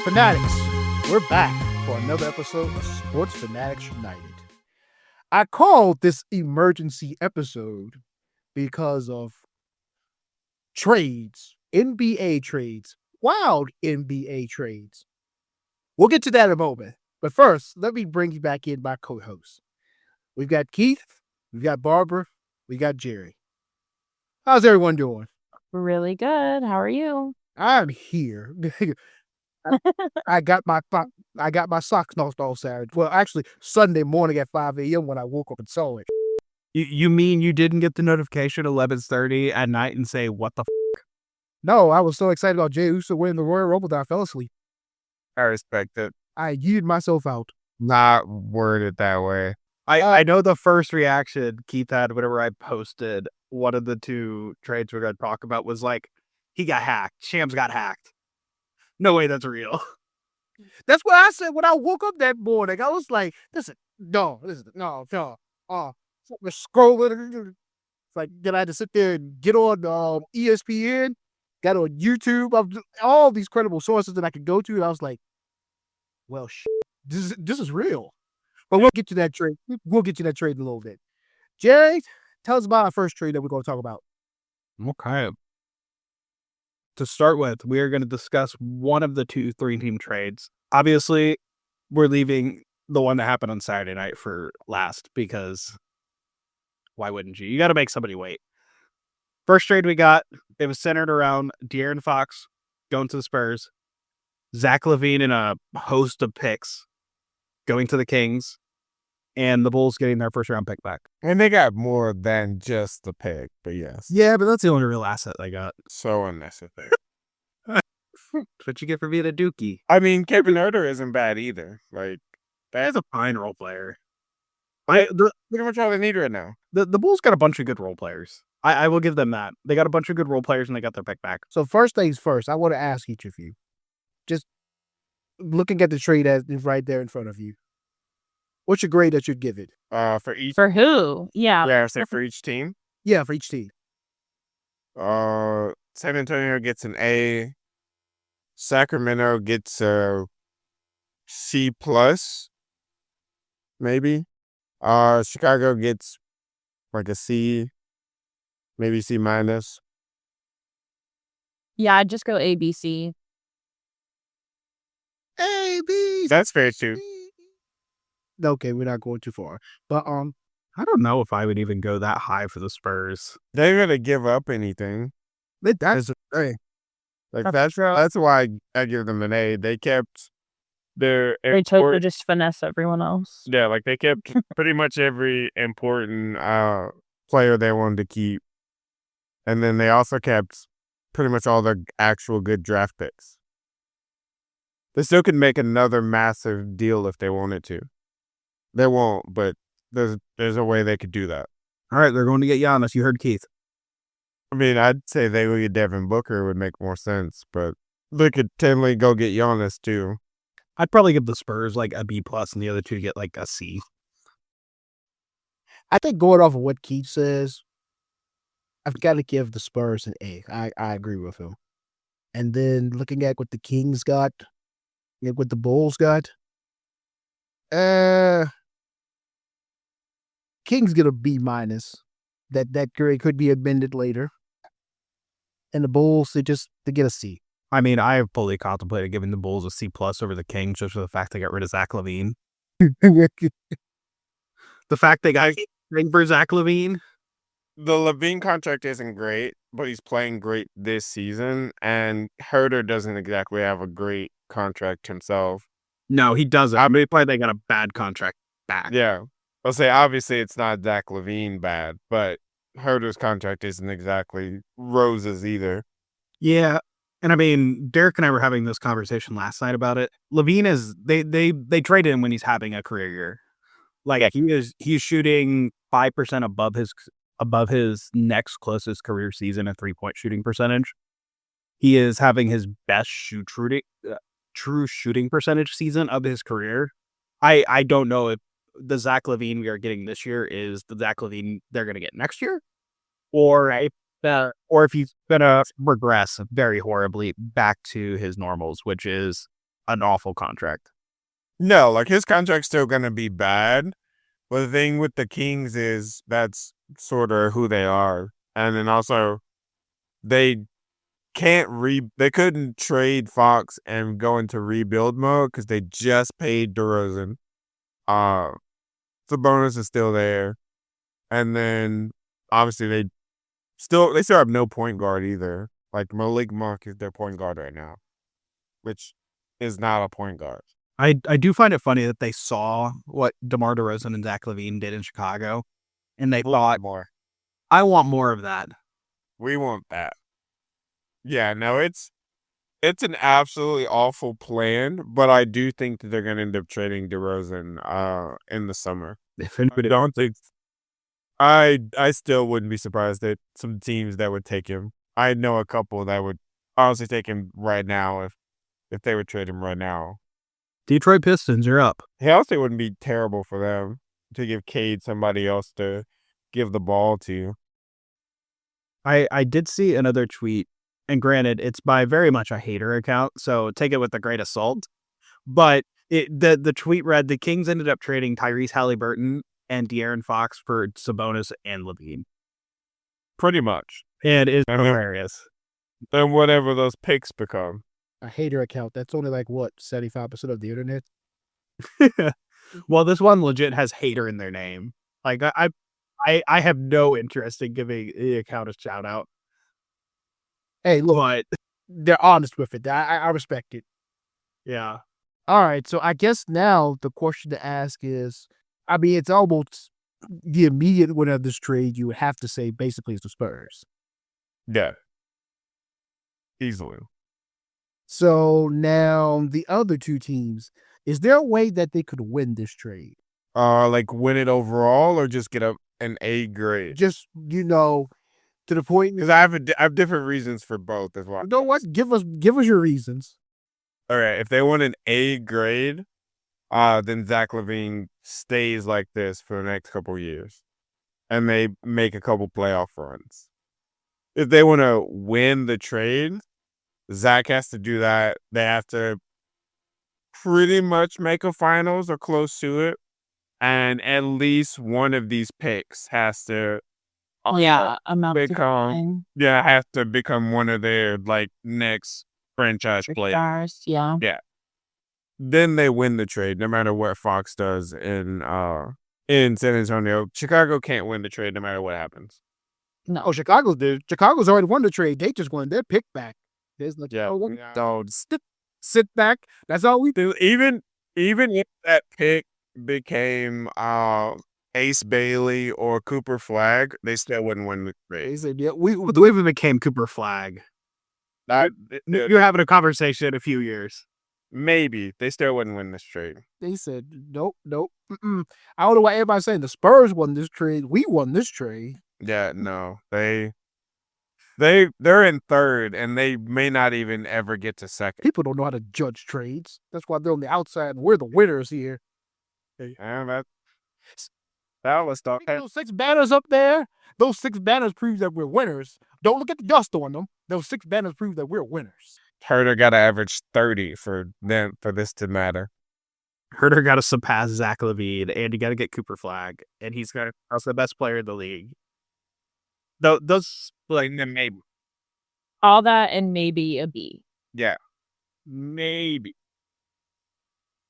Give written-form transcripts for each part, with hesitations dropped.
Fanatics, we're back for another episode of Sports Fanatics United. I called this emergency episode because of trades, NBA trades, wild NBA trades. We'll get to that in a moment. But first, let me bring you back in my co-host. We've got Keith, we've got Barbara, we got Jerry. How's everyone doing? Really good. How are you? I'm here. I got my socks knocked off Saturday. Well, actually, Sunday morning at 5 a.m. when I woke up and saw it. You mean you didn't get the notification 11:30 at night and say, what the f***? No, I was so excited about Jey Uso winning the Royal Rumble that I fell asleep. I respect it. I yeeted myself out. Not worded that way. I know the first reaction Keith had whenever I posted one of the two trades we're going to talk about was like, he got hacked. Shams got hacked. No way that's real. That's what I said when I woke up that morning. I was like, no. We're scrolling. It's like, then I had to sit there and get on ESPN, got on YouTube, all these credible sources that I could go to, and I was like, well, this is real. But we'll get to that trade. We'll get to that trade in a little bit. Jerry, tell us about our first trade that we're going to talk about. Okay. To start with, we are going to discuss one of the two three-team trades. Obviously, we're leaving the one that happened on Saturday night for last because why wouldn't you? You got to make somebody wait. First trade we got, it was centered around De'Aaron Fox going to the Spurs, Zach LaVine and a host of picks going to the Kings, and the Bulls getting their first round pick back. And they got more than just the pick, but yes. Yeah, but that's the only real asset they got. So unnecessary. That's what you get for being a dookie. I mean, Kevin Huerter isn't bad either. Like, That's a fine role player. pretty much all they need right now. The Bulls got a bunch of good role players. I will give them that. They got a bunch of good role players, and they got their pick back. So first things first, I want to ask each of you, just looking at the trade as is right there in front of you, what's your grade that you'd give it? For each. For who? Yeah. Yeah, I say for each team. Yeah, for each team. San Antonio gets an A. Sacramento gets a C plus, maybe. Chicago gets like a C, maybe C minus. Yeah, I'd just go ABC. A, B, That's fair too. C. Okay, we're not going too far. But I don't know if I would even go that high for the Spurs. They're gonna give up anything. that's hey, Like that's why I give them an A. They kept their They totally just finesse everyone else. yeah, like they kept pretty much every important player they wanted to keep, and then they also kept pretty much all their actual good draft picks. They still could make another massive deal if they wanted to. They won't, but there's a way they could do that. All right, they're going to get Giannis. You heard Keith. I mean, I'd say they would get Devin Booker would make more sense, but they could totally go get Giannis too. I'd probably give the Spurs like a B plus, and the other two get like a C. I think going off of what Keith says, I've got to give the Spurs an A. I agree with him. And then looking at what the Kings got, and what the Bulls got, Kings get a B minus. That grade could be amended later. And the Bulls, they get a C. I mean, I have fully contemplated giving the Bulls a C plus over the Kings just for the fact they got rid of Zach LaVine. The fact they got ring for Zach LaVine. The LaVine contract isn't great, but he's playing great this season, and Herter doesn't exactly have a great contract himself. No, he doesn't. I mean, probably they got a bad contract back. Yeah. I'll say, obviously, it's not Zach LaVine bad, but Herter's contract isn't exactly roses either. Yeah. And I mean, Derek and I were having this conversation last night about it. LaVine is, they trade him when he's having a career year. Like, he's shooting 5% above his next closest career season at 3-point shooting percentage. He is having his best true shooting percentage season of his career. I don't know if the Zach LaVine we are getting this year is the Zach LaVine they're going to get next year, or if he's going to regress very horribly back to his normals, which is an awful contract. No, like his contract's still gonna be bad. But the thing with the Kings is that's sort of who they are. And then also they they couldn't trade Fox and go into rebuild mode because they just paid DeRozan. Sabonis is still there. And then obviously they still have no point guard either. Like Malik Monk is their point guard right now, which is not a point guard. I do find it funny that they saw what DeMar DeRozan and Zach LaVine did in Chicago, and they thought, more. I want more of that. We want that. Yeah, no, it's an absolutely awful plan, but I do think that they're gonna end up trading DeRozan in the summer. If I anybody don't think I still wouldn't be surprised at some teams that would take him. I know a couple that would honestly take him right now if they would trade him right now. Detroit Pistons, you're up. He also wouldn't be terrible for them to give Cade somebody else to give the ball to. I did see another tweet, and granted, it's by very much a hater account, so take it with a grain of salt. But the tweet read, the Kings ended up trading Tyrese Halliburton and De'Aaron Fox for Sabonis and LaVine. Pretty much. And it's I don't know. hilarious. Then whatever those picks become. A hater account. That's only like what 75% of the internet. Well, this one legit has hater in their name. Like I have no interest in giving the account a shout out. Hey, look, But they're honest with it. I respect it. yeah. All right, so I guess now the question to ask is, I mean, it's almost the immediate winner of this trade. You would have to say basically is the Spurs. Yeah. Easily. So now the other two teams, is there a way that they could win this trade? Like win it overall or just get an A grade? Just, to the point. Because I have different reasons for both as well. You know what? Give us your reasons. All right, if they want an A grade, then Zach LaVine stays like this for the next couple years, and they make a couple playoff runs. If they want to win the trade, Zach has to do that. They have to pretty much make a finals or close to it, and at least one of these picks has to amount to become something. has to become one of their like next franchise players. Stars, yeah. Then they win the trade, no matter what Fox does in San Antonio. Chicago can't win the trade no matter what happens. No. Oh, Chicago did. Chicago's already won the trade. They just won their pick back. There's like, So sit back. That's all we do. even if that pick became Ace Bailey or Cooper Flag, they still wouldn't win the They trade. said, yeah, The way we became Cooper Flag. You're having a conversation in a few years. Maybe they still wouldn't win this trade. they said, nope. Mm-mm. I don't know why everybody's saying the Spurs won this trade. We won this trade. Yeah, no, they're in third, and they may not even ever get to second. People don't know how to judge trades. That's why they're on the outside and we're the winners here. And that was talk. Those 6 banners up there, those 6 banners prove that we're winners. Don't look at the dust on them. Those 6 banners prove that we're winners. Herter got to average 30 for this to matter. Herter got to surpass Zach LaVine, and you got to get Cooper Flag, and he's also the best player in the league. Those like maybe. All that and maybe a B. Yeah, maybe.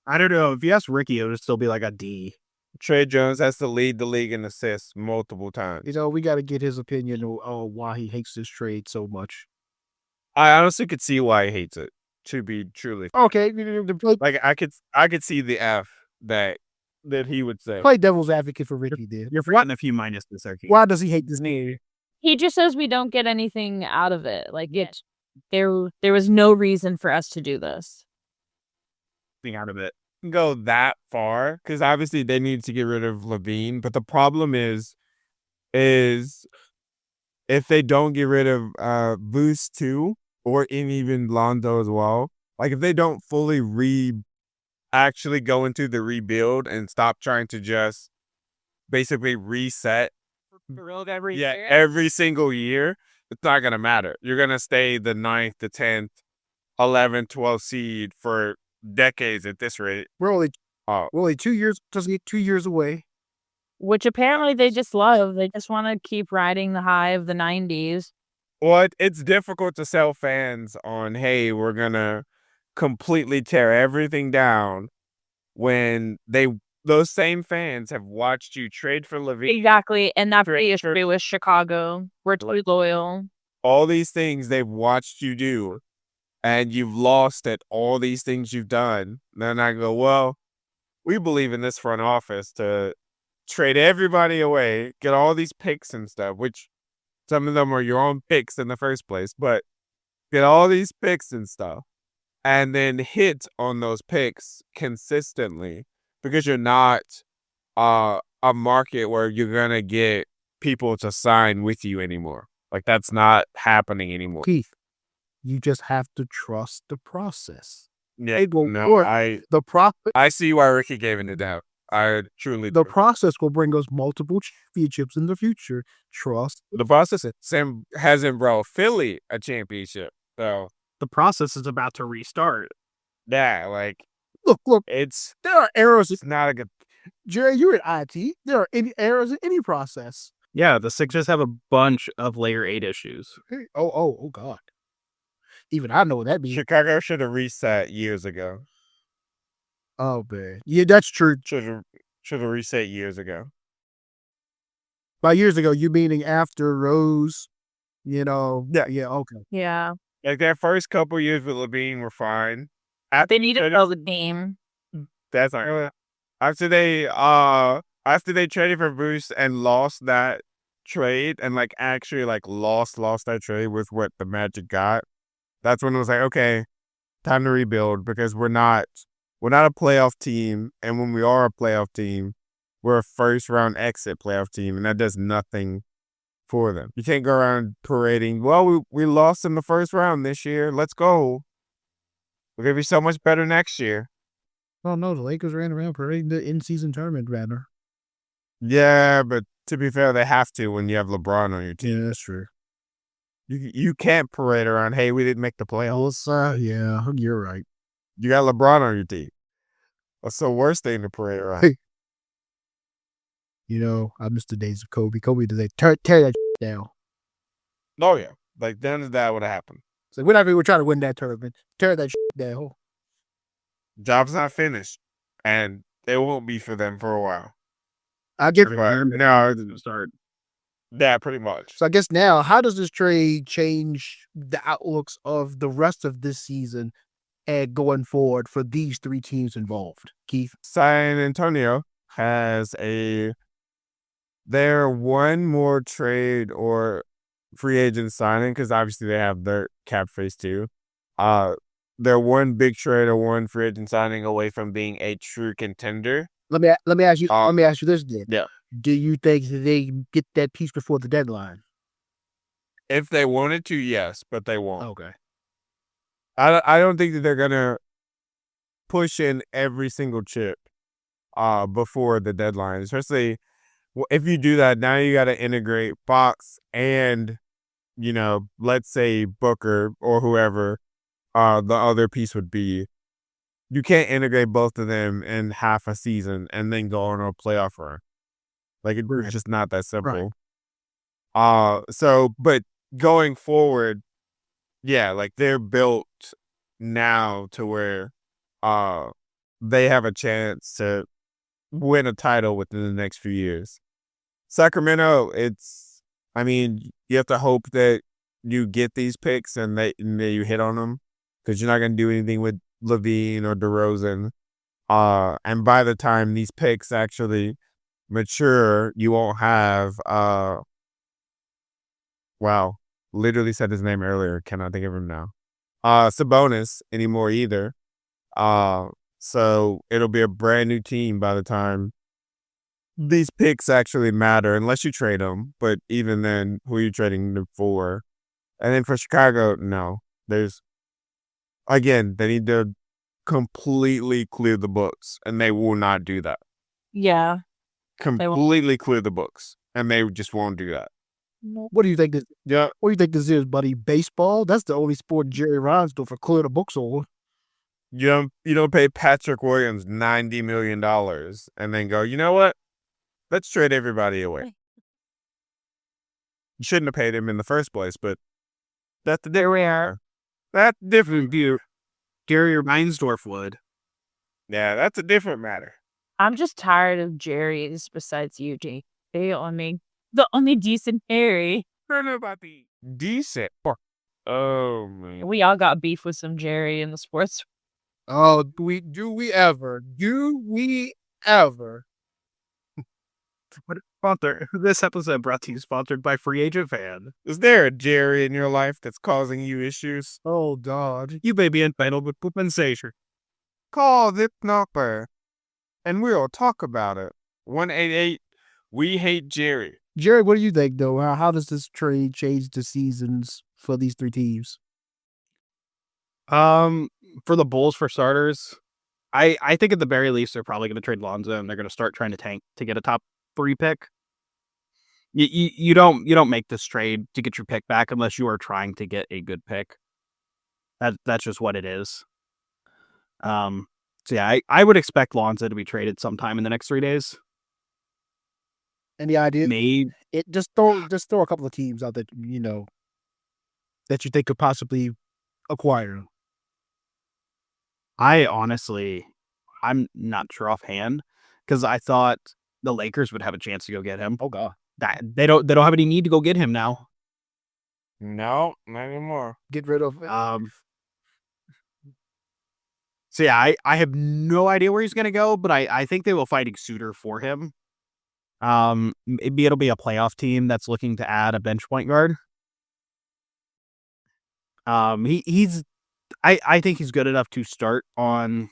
I don't know. If you ask Ricky, it would still be like a D. Trey Jones has to lead the league in assists multiple times. We got to get his opinion on why he hates this trade so much. I honestly could see why he hates it. To be truly Okay, like I could see the F that he would say. play devil's advocate for Ricky there. You're forgetting a few minuses there, Keith. Why does he hate this name? He just says we don't get anything out of it. Like there was no reason for us to do this. Out of it. Go that far because obviously they need to get rid of LaVine, but the problem is if they don't get rid of Boost too, or even Lonzo as well, like if they don't fully actually go into the rebuild and stop trying to just basically reset every single year, it's not gonna matter. You're gonna stay the 9th, the 10th, 11th, 12th seed for decades at this rate. We're only Oh, 2 years, doesn't get 2 years away. Which apparently they just love. They just want to keep riding the high of the 90s. well, it's difficult to sell fans on, hey, we're gonna completely tear everything down when those same fans have watched you trade for LaVine. Exactly. And that's the Trade issue for with Chicago. We're too loyal. all these things they've watched you do, and you've lost at all these things you've done. Then I go, well, we believe in this front office to trade everybody away, get all these picks and stuff, which some of them are your own picks in the first place, but get all these picks and stuff, and then hit on those picks consistently because you're not a market where you're going to get people to sign with you anymore. Like, that's not happening anymore. Keith, you just have to trust the process. Yeah, It will no, work. I see why Ricky gave it a doubt. I truly The do. process will bring us multiple championships in the future. Trust The process hasn't brought Philly a championship. So, The process is about to restart. yeah, like, Look, it's there are errors. not a good. Jerry, you're in IT. There are any errors in any process. Yeah, the Sixers have a bunch of layer 8 issues. Hey, oh, God. Even I know what that means. Chicago should have reset years ago. Oh, man. Yeah, that's true. Should have reset years ago. By years ago, you meaning after Rose, Yeah. okay. Yeah. Like, their first couple years with LaVine were fine. They need to know the game. That's not after they traded for Bruce and lost that trade and like actually like lost that trade with what the Magic got. That's when it was like, okay, time to rebuild because we're not a playoff team, and when we are a playoff team, we're a first round exit playoff team, and that does nothing for them. You can't go around parading, well, we lost in the first round this year. Let's go. We're gonna be so much better next year. Oh, no, the Lakers ran around parading the in-season tournament banner. Yeah, but to be fair, they have to when you have LeBron on your team. Yeah, that's true. You can't parade around, hey, we didn't make the playoffs. Yeah, you're right. You got LeBron on your team. What's the worst thing to parade around? Hey. I miss the days of Kobe. Kobe today, tear that down. Oh, yeah. Like, none of that would have happened. So whenever we're trying to win that tournament, tear that down. Job's not finished, and it won't be for them for a while. I get But no, Start. yeah, pretty much. So I guess now, how does this trade change the outlooks of the rest of this season and going forward for these three teams involved? Keith? San Antonio has their one more trade or free agent signing, because obviously they have their cap face too. They're one big trade or one free agent signing away from being a true contender. Let me ask you. Let me ask you this then. Yeah. Do you think that they get that piece before the deadline? If they wanted to, yes, but they won't. Okay. I don't think that they're gonna push in every single chip before the deadline. Especially if you do that, now you got to integrate Fox and let's say Booker or whoever the other piece would be. You can't integrate both of them in half a season and then go on a playoff run. Like, it's just not that simple. But going forward, yeah, like they're built now to where they have a chance to win a title within the next few years. Sacramento, you have to hope that you get these picks and that you hit on them, because you're not going to do anything with LaVine or DeRozan. And by the time these picks actually mature, you won't have literally said his name earlier, cannot think of him now. Sabonis anymore either. So it'll be a brand new team by the time these picks actually matter, unless you trade them. But even then, who are you trading them for? And then for Chicago, no. They need to completely clear the books, and they will not do that. Yeah. Completely clear the books, and they just won't do that. What do you think? What do you think this is, buddy? Baseball? That's the only sport Jerry Ryan's doing for clear the books on. You don't pay Patrick Williams $90 million and then go, you know what? Let's trade everybody away. You shouldn't have paid him in the first place, but that's the There we are. That's a different view. Gary Reinsdorf would. Yeah, that's a different matter. I'm just tired of Jerry's besides Eugene. The only decent Harry. I don't know about the decent. Oh, man. We all got beef with some Jerry in the sports. Oh, do we ever? What sponsor? This episode brought to you sponsored by Free Agent Fan. Is there a Jerry in your life that's causing you issues? Oh, God. You may be entitled with compensation. Call this number and we'll talk about it. 188. We hate Jerry. Jerry, what do you think, though? How does this trade change the seasons for these three teams? For the Bulls, for starters, I think at the very least they're probably going to trade Lonzo and they're going to start trying to tank to get a top 3 pick. You don't make this trade to get your pick back unless you are trying to get a good pick. That's just what it is. So yeah, I would expect Lonzo to be traded sometime in the next 3 days. Any idea? Maybe Just throw a couple of teams out that that you think could possibly acquire him. I'm not sure offhand because I thought the Lakers would have a chance to go get him. Oh, God. They don't have any need to go get him now. No, not anymore. Get rid of So yeah, I have no idea where he's gonna go, but I think they will find a suitor for him. Maybe it'll be a playoff team that's looking to add a bench point guard. I think he's good enough to start on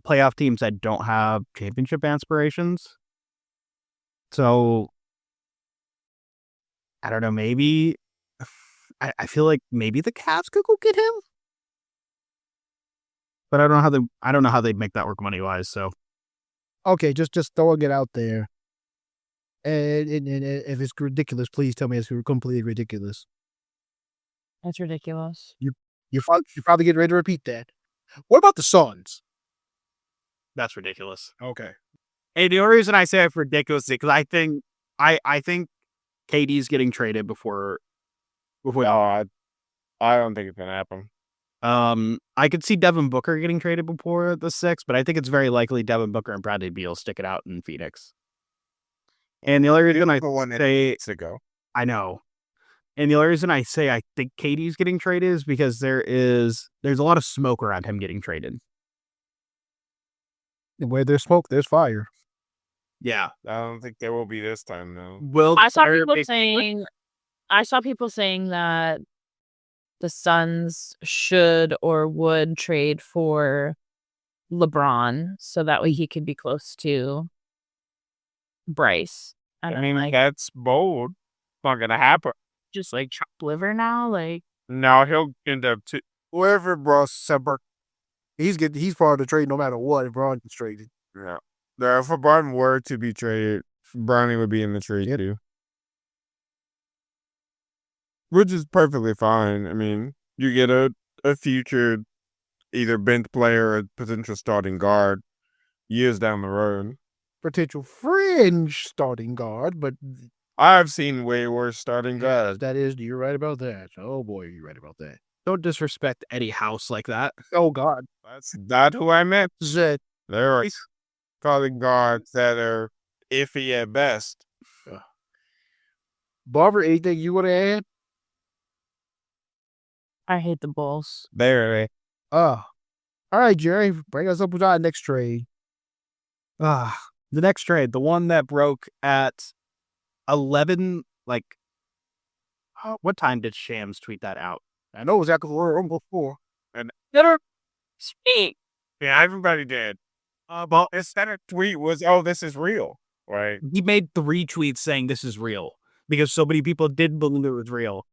playoff teams that don't have championship aspirations. So I don't know, maybe I feel like maybe the Cavs could go get him. But I don't know how they'd make that work money wise, so Okay, just throwing it out there. And if it's ridiculous, please tell me it's completely ridiculous. That's ridiculous. You're probably getting ready to repeat that. What about the Suns? that's ridiculous. Okay. And the only reason I say it's ridiculous is because I think KD's getting traded before No, I don't think it's gonna happen. I could see Devin Booker getting traded before the 6th, but I think it's very likely Devin Booker and Bradley Beal stick it out in Phoenix. And the only reason I say ago. I know. And the only reason I say I think KD's getting traded is because there's a lot of smoke around him getting traded. Where there's smoke, there's fire. Yeah. I don't think there will be this time though. Will I saw fire people be- saying that the Suns should or would trade for LeBron so that way he could be close to Bryce. I And mean, like, that's bold. It's not gonna happen. just like chop liver now, like No, he'll end up to Whoever Bron Semper, he's part of the trade no matter what. If Bron gets traded, yeah. If LeBron were to be traded, Bronny would be in the trade too. Which is perfectly fine. I mean, you get a future either bench player or potential starting guard years down the road. potential fringe starting guard, but I've seen way worse starting guards. that is, you're right about that. Oh boy, you're right about that. Don't disrespect Eddie House like that. Oh God, That's not who I meant. Zed. There are starting guards that are iffy at best. Barber, anything you want to add? I hate the Bulls. There, All right, Jerry, bring us up with our next trade. The next trade, the one that broke at 11, like, what time did Shams tweet that out? I know exactly where we're almost for. Better speak. yeah, everybody did. But instead of tweet was, "Oh, this is real," right? He made 3 tweets saying this is real because so many people didn't believe it was real.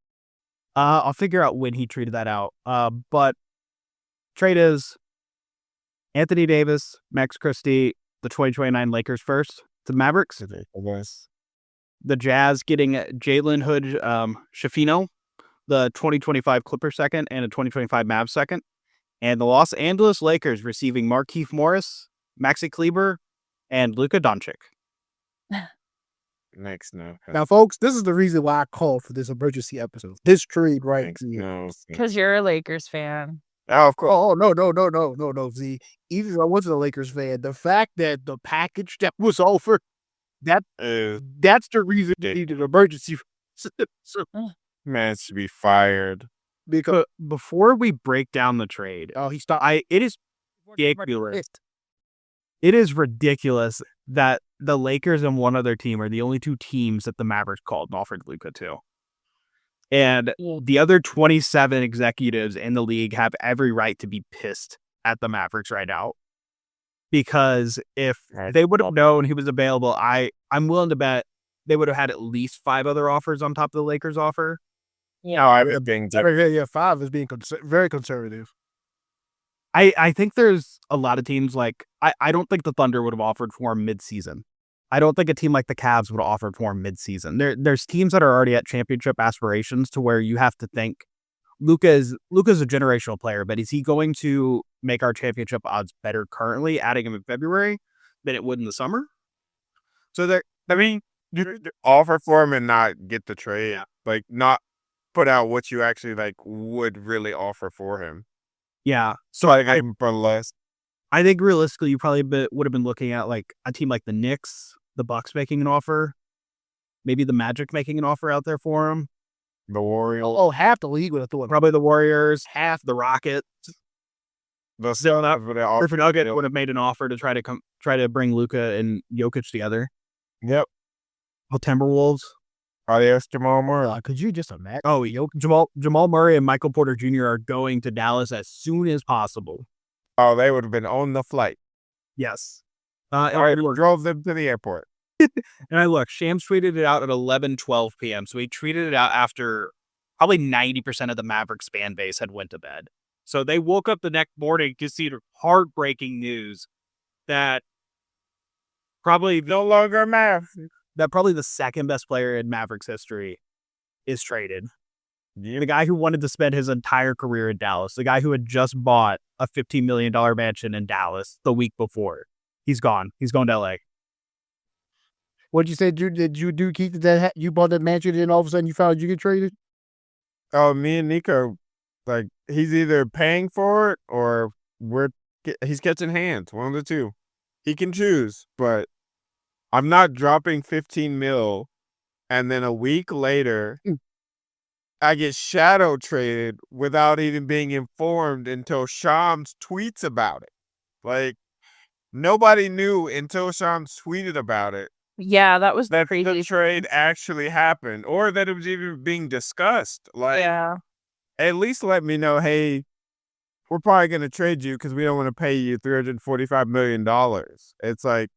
I'll figure out when he tweeted that out. But trade is Anthony Davis, Max Christie, the 2029 Lakers first, the Mavericks, I guess. the Jazz getting Jalen Hood, Shafino, the 2025 Clippers second, and a 2025 Mavs second, and the Los Angeles Lakers receiving Markieff Morris, Maxi Kleber, and Luka Dončić. Makes no sense. Now, folks, this is the reason why I called for this emergency episode. This trade right Makes here. no sense. Because you're a Lakers fan. Oh, of course. Oh, no, Z. Even if I wasn't a Lakers fan, the fact that the package that was offered, that's the reason they needed an emergency. Man should be fired. Because Before we break down the trade, he stopped. it is ridiculous. It is ridiculous that the Lakers and one other team are the only two teams that the Mavericks called and offered Luka to. And the other 27 executives in the league have every right to be pissed at the Mavericks right now. Because if they would have known he was available, I'm willing to bet they would have had at least 5 other offers on top of the Lakers offer. No, I've been Yeah, 5 is being very conservative. I think there's a lot of teams like I don't think the Thunder would have offered for him mid-season. I don't think a team like the Cavs would have offered for him mid-season. There's teams that are already at championship aspirations to where you have to think Luka's a generational player, but is he going to make our championship odds better currently, adding him in February than it would in the summer? So you offer for him and not get the trade. Yeah. Like not put out what you actually like would really offer for him. Yeah. So I for less. I think realistically, you probably would have been looking at like a team like the Knicks, the Bucks making an offer, maybe the Magic making an offer out there for him. The Warriors. Oh, half the league would have thought. Probably the Warriors, half the Rockets. Still not for the offer. Griffin Nugget would have made an offer to try to bring Luka and Jokic together. Yep. Oh, Timberwolves. Adios, Jamal Murray. Could you just imagine? Oh, Jamal Murray and Michael Porter Jr. are going to Dallas as soon as possible. Oh, they would have been on the flight. Yes. Or drove them to the airport. And Shams tweeted it out at 11:12 p.m. So he tweeted it out after probably 90% of the Mavericks fan base had went to bed. So they woke up the next morning to see the heartbreaking news that probably No longer Mavs. that probably the second best player in Mavericks history is traded. The guy who wanted to spend his entire career in Dallas, the guy who had just bought a $15 million mansion in Dallas the week before. He's gone. He's going to LA. What'd you say, Drew? Did you do Keith that you bought that mansion and all of a sudden you found you get traded? Oh, me and Nico, like he's either paying for it or he's catching hands. One of the two. He can choose, but I'm not dropping 15 mil and then a week later I get shadow traded without even being informed until Shams tweets about it. Like nobody knew until Shams tweeted about it Yeah, that was that crazy. the trade actually happened or that it was even being discussed. Like Yeah. at least let me know, hey, we're probably going to trade you because we don't want to pay you $345 million. It's like,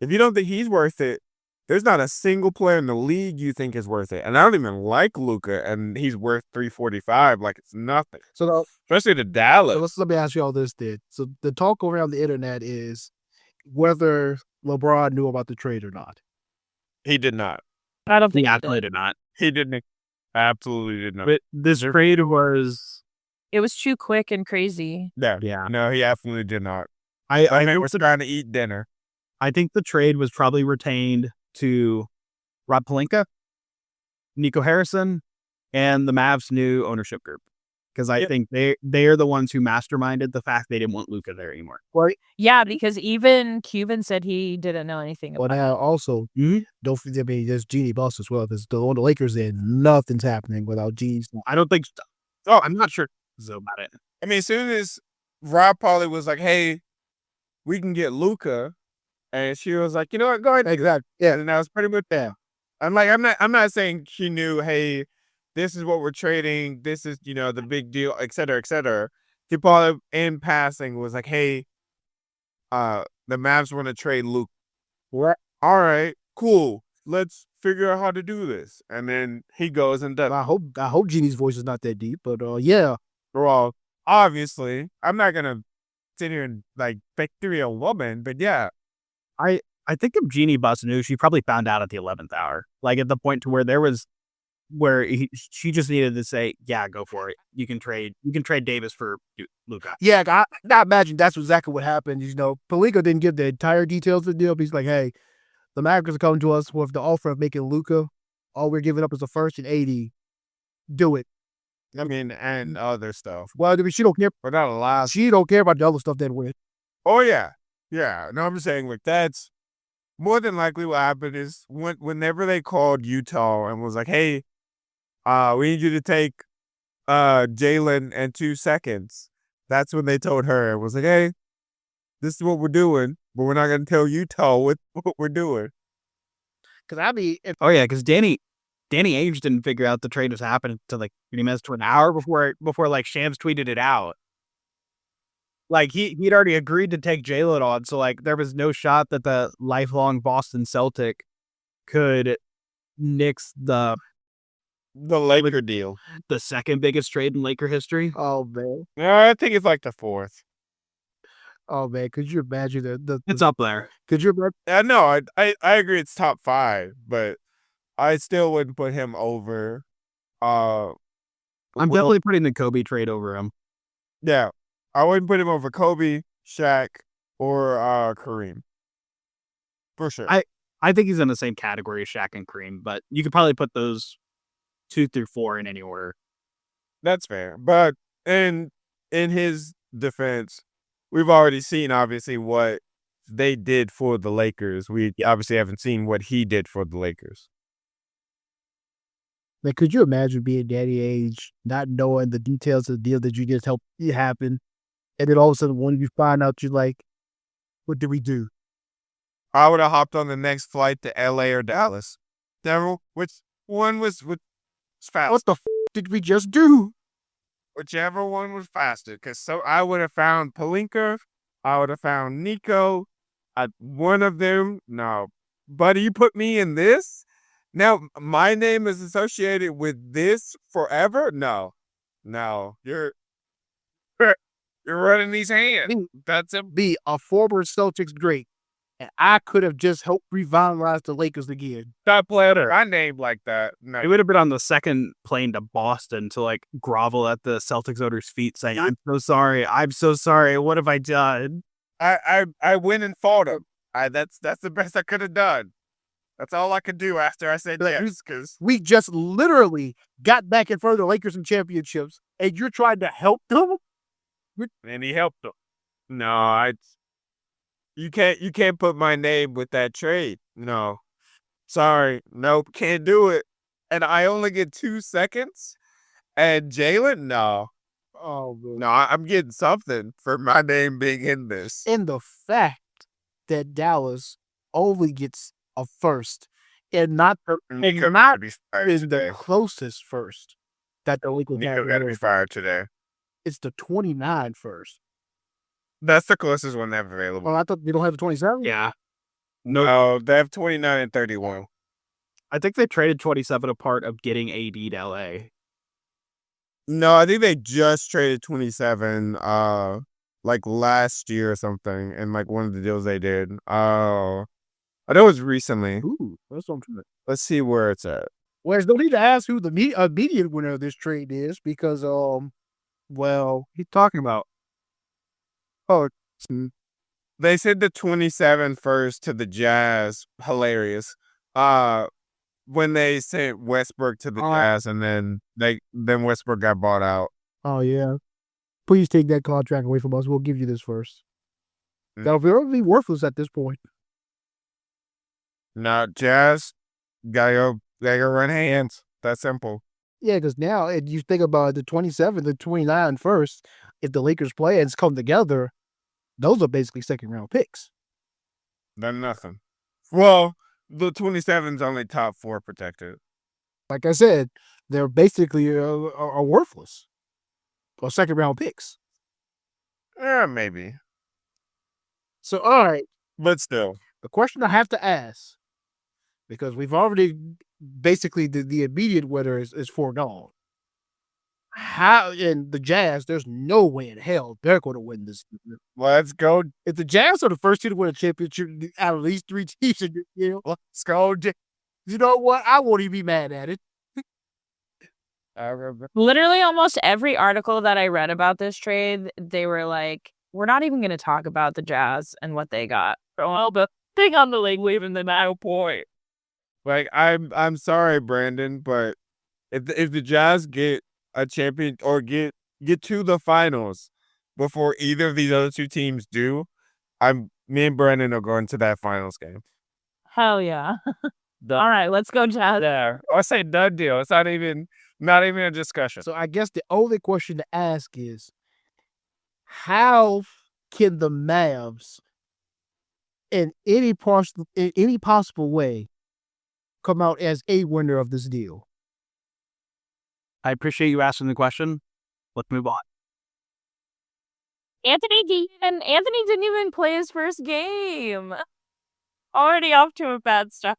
if you don't think he's worth it, there's not a single player in the league you think is worth it. And I don't even like Luka, and he's worth $345 like it's nothing. So Especially to Dallas. let me ask you all this then. So the talk around the internet is whether LeBron knew about the trade or not. He did not. I don't think He he absolutely did. did not. He didn't. Absolutely did not. But this trade was... It was too quick and crazy. Yeah. No, he absolutely did not. I I was trying to eat dinner. I think the trade was probably retained to Rob Pelinka, Nico Harrison, and the Mavs' new ownership group. Because I think they are the ones who masterminded the fact they didn't want Luka there anymore. Right. Yeah, because even Cuban said he didn't know anything Well, about it. now also, don't forget, I mean, there's Genie Boss as well. There's on the Lakers end, nothing's happening without Genie's. I don't think... Oh, I'm not sure about it. I mean, as soon as Rob Pauly was like, hey, we can get Luka, and she was like, you know what, go ahead. Exactly. Yeah. And that was pretty much that. I'm not saying she knew, hey, this is what we're trading, this is, the big deal, et cetera, et cetera. She probably in passing was like, hey, the Mavs want to trade Luka. All right, cool. Let's figure out how to do this. And then he goes and does. I hope Genie's voice is not that deep, but yeah. Well, obviously, I'm not gonna sit here and like victory a woman, but yeah. I think if Jeannie Buss knew, she probably found out at the 11th hour. Like at the point to where there was where she just needed to say, "Yeah, go for it. You can trade Davis for Luka." Yeah, I imagine that's exactly what happened. Pelinka didn't give the entire details of the deal, but he's like, hey, the Mavericks are coming to us with the offer of making Luka. All we're giving up is a first and 80. Do it. I mean, and other stuff. Well, I mean, she don't care. But not a lot. She don't care about the other stuff that went. Oh, yeah. Yeah. No, I'm just saying, like, that's more than likely what happened is whenever they called Utah and was like, hey, we need you to take Jalen in 2 seconds. That's when they told her. It was like, hey, this is what we're doing, but we're not going to tell Utah what we're doing. Because I mean, because Danny Ainge didn't figure out the trade was happening until like pretty much to an hour before like Shams tweeted it out. Like he'd already agreed to take Jalen on, so like there was no shot that the lifelong Boston Celtic could nix the Laker deal, the second biggest trade in Laker history. Oh man, I think it's like the fourth. Oh man, could you imagine it's up there? Could you imagine? No, I agree it's top 5, but I still wouldn't put him over. I'm definitely putting the Kobe trade over him. Yeah, I wouldn't put him over Kobe, Shaq, or Kareem. For sure. I think he's in the same category as Shaq and Kareem, but you could probably put those 2 through 4 in any order. That's fair. But in his defense, we've already seen obviously what they did for the Lakers. We obviously haven't seen what he did for the Lakers. Like, could you imagine being Danny Ainge, not knowing the details of the deal that you just helped it happen, and then all of a sudden when you find out, you're like, what did we do? I would have hopped on the next flight to LA or Dallas. Which one was fast? What the did we just do? Whichever one was faster. Because I would have found Pelinka. I would have found Nico. One of them. No. Buddy, you put me in this? Now, my name is associated with this forever? No. You're running these hands. That's it. Be a former Celtics great, and I could have just helped revitalize the Lakers again. Top player. I named like that. No. It would have been on the second plane to Boston to like grovel at the Celtics owner's feet saying, I'm so sorry. What have I done? I went and fought him. That's the best I could have done. That's all I could do after I said yes. Because we just literally got back in front of the Lakers in championships, and you're trying to help them? And he helped them. No, you can't put my name with that trade. No. Sorry. Nope, can't do it. And I only get 2 seconds? And Jalen? No. Oh, man. No, I'm getting something for my name being in this. And the fact that Dallas only gets a first and not is the closest first that the Lakers Nico got to be fired today. It's the 29 first. That's the closest one they have available. Well, I thought they don't have the 27? Yeah. No, they have 29 and 31. I think they traded 27 a part of getting AD to LA. No, I think they just traded 27 like last year or something, and like one of the deals they did. I know it was recently. Ooh, that's something. Let's see where it's at. Whereas no need to ask who the immediate winner of this trade is because well, he's talking about. Oh, they said the 27 first to the Jazz. Hilarious. When they sent Westbrook to the Jazz, and then Westbrook got bought out. Oh yeah. Please take that contract away from us. We'll give you this first. That'll be worthless at this point. No, Jazz gotta go run hands. That's simple. Yeah, because now if you think about the 27, the 29 first, if the Lakers plans come together, those are basically second round picks. They're nothing. Well, the 27's only top 4 protected. Like I said, they're basically are worthless. Or second round picks. Yeah, maybe. So, all right. But still. The question I have to ask, because we've already basically the immediate winner is foregone. How in the Jazz, there's no way in hell they're going to win this. Let's go. If the Jazz are the first team to win a championship out of these 3 teams, let's go. You know what? I won't even be mad at it. I remember. Literally almost every article that I read about this trade, they were like, we're not even going to talk about the Jazz and what they got. Well, the thing on the league leaving them at a point. Like, I'm sorry, Brandon, but if the Jazz get a champion or get to the finals before either of these other two teams do, me and Brandon are going to that finals game. Hell yeah. All right, let's go Jazz. There. I say done deal. It's not even a discussion. So I guess the only question to ask is, how can the Mavs, in any possible way, come out as a winner of this deal? I appreciate you asking the question. Let's move on. Anthony didn't even play his first game. Already off to a bad start.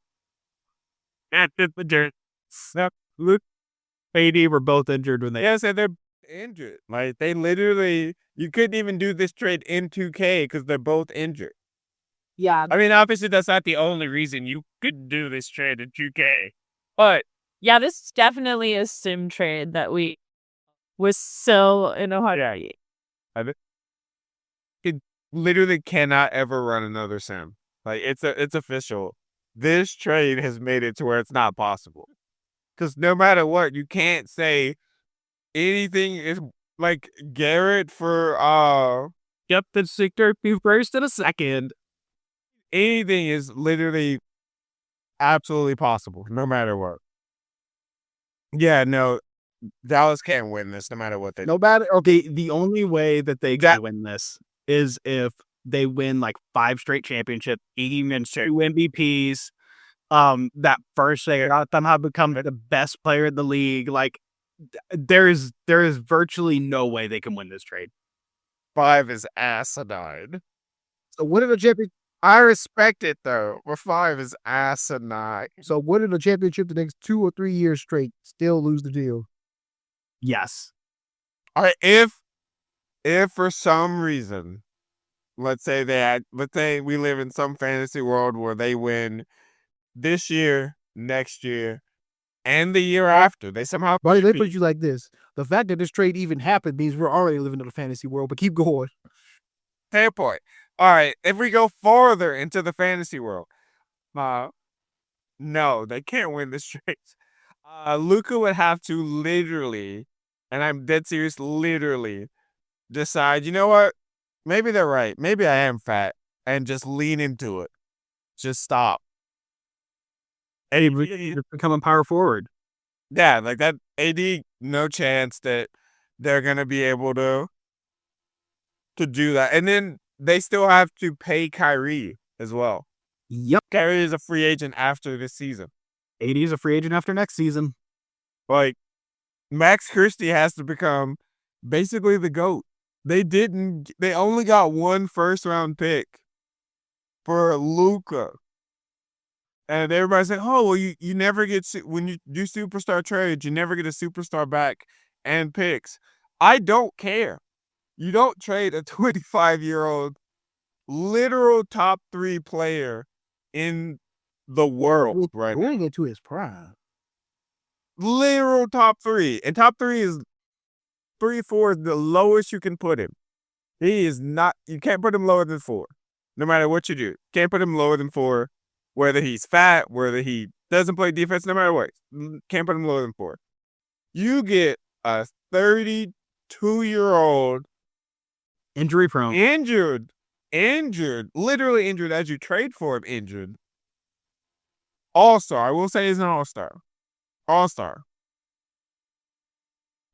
Luke, AD were both injured when they. Yeah, so they're injured. Like, they literally, you couldn't even do this trade in 2K because they're both injured. Yeah. I mean, obviously, that's not the only reason you could do this trade in 2K. But Yeah, this is definitely a sim trade that we was so in a hurry. it literally cannot ever run another sim. Like, it's official. This trade has made it to where it's not possible. Because no matter what, you can't say anything is like Garrett for Yep, the sector be first in a second. anything is literally absolutely possible, no matter what. Yeah, no, Dallas can't win this no matter what they do. No matter. Okay, The only way that they can win this is if they win like 5 straight championships, 80 wins, 2 MVPs. That first they somehow become the best player in the league. Like, there is virtually no way they can win this trade. 5 is asinine. So winning the champion. I respect it though, but 5 is asinine. So winning the championship the next 2 or 3 years straight, still lose the deal. Yes. All right, if for some reason, let's say we live in some fantasy world where they win this year, next year, and the year after, they somehow. Buddy, they put you like this. The fact that this trade even happened means we're already living in a fantasy world, but keep going. Fair point. All right, if we go farther into the fantasy world, no, they can't win this trade. Luka would have to literally, and I'm dead serious, literally decide, you know what? Maybe they're right. Maybe I am fat, and just lean into it. Just stop. Hey, you're becoming power forward. Yeah, like that. AD, no chance that they're gonna be able to do that. And then they still have to pay Kyrie as well. Yep. Kyrie is a free agent after this season. AD is a free agent after next season. Like, Max Christie has to become basically the GOAT. They only got 1 first-round pick for Luka. And everybody's like, oh, well, you never get, when you do superstar trades, you never get a superstar back and picks. I don't care. You don't trade a 25-year-old literal top 3 player in the world right now. Going into his prime. Literal top 3. And top 3 is 3, 4 is the lowest you can put him. He is not, you can't put him lower than 4. No matter what you do. Can't put him lower than 4. Whether he's fat, whether he doesn't play defense, no matter what. Can't put him lower than 4. You get a 32-year-old Injury prone. injured, literally injured as you trade for him, injured. All-star. I will say he's an all-star. All-star.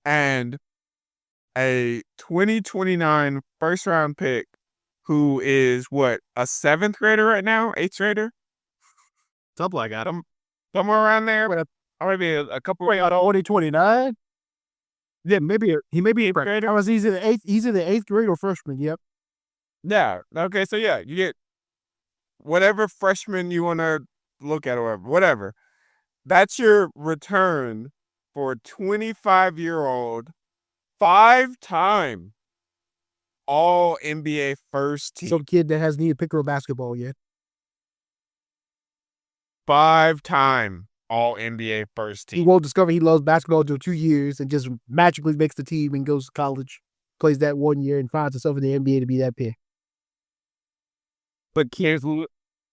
And a 2029 first-round pick who is, what, a 7th grader right now? 8th grader? Something like that. Somewhere around there. Or maybe a couple. Wait, on 2029? Yeah, maybe he may be 8th grader. I was either the 8th grade or freshman. Yep. Yeah. Okay. So yeah, you get whatever freshman you want to look at or whatever. That's your return for a 25-year-old, 5-time All NBA first team. Some kid that hasn't even picked up a basketball yet. 5-time all NBA first He team. won't discover he loves basketball until 2 years and just magically makes the team and goes to college, plays that 1 year and finds himself in the NBA to be that pick. But Here's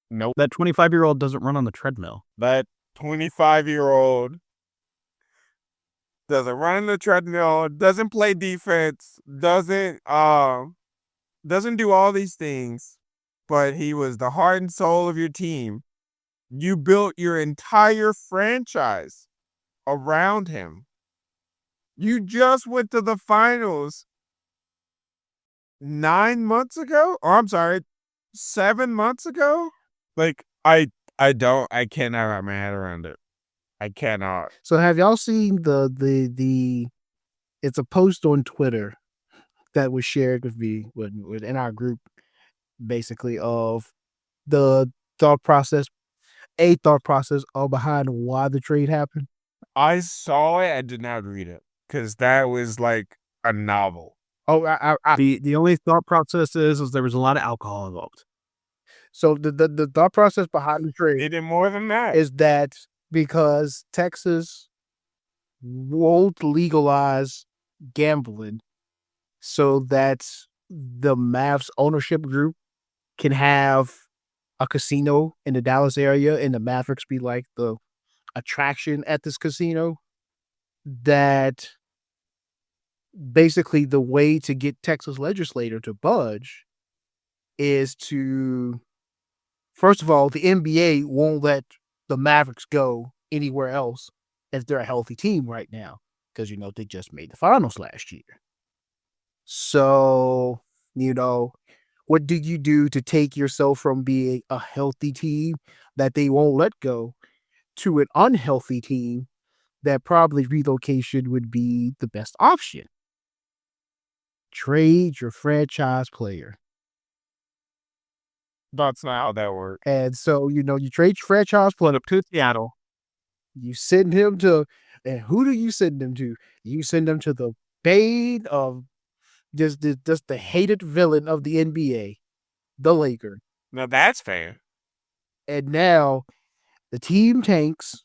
nope. that 25-year-old doesn't run on the treadmill. That 25-year-old doesn't run the treadmill, doesn't play defense, doesn't do all these things, but he was the heart and soul of your team. You built your entire franchise around him. You just went to the finals 9 months ago? Or I'm sorry, 7 months ago? Like, I cannot wrap my head around it. I cannot. So have y'all seen the it's a post on Twitter that was shared with me in our group, basically, of the thought process behind why the trade happened. I saw it. I did not read it because that was like a novel. Oh, The only thought process is there was a lot of alcohol involved. so the thought process behind the trade It did more than that. is that because Texas won't legalize gambling, so that the Mavs ownership group can have a casino in the Dallas area and the Mavericks be like the attraction at this casino, that basically the way to get Texas legislator to budge is to, first of all, the NBA won't let the Mavericks go anywhere else if they're a healthy team right now, because, they just made the finals last year. So, what do you do to take yourself from being a healthy team that they won't let go to an unhealthy team that probably relocation would be the best option? Trade your franchise player. That's not how that works. And so, you trade your franchise player To Seattle. You send him to, and who do you send him to? You send him to the bane of just the hated villain of the NBA, the Lakers. Now that's fair. And now the team tanks.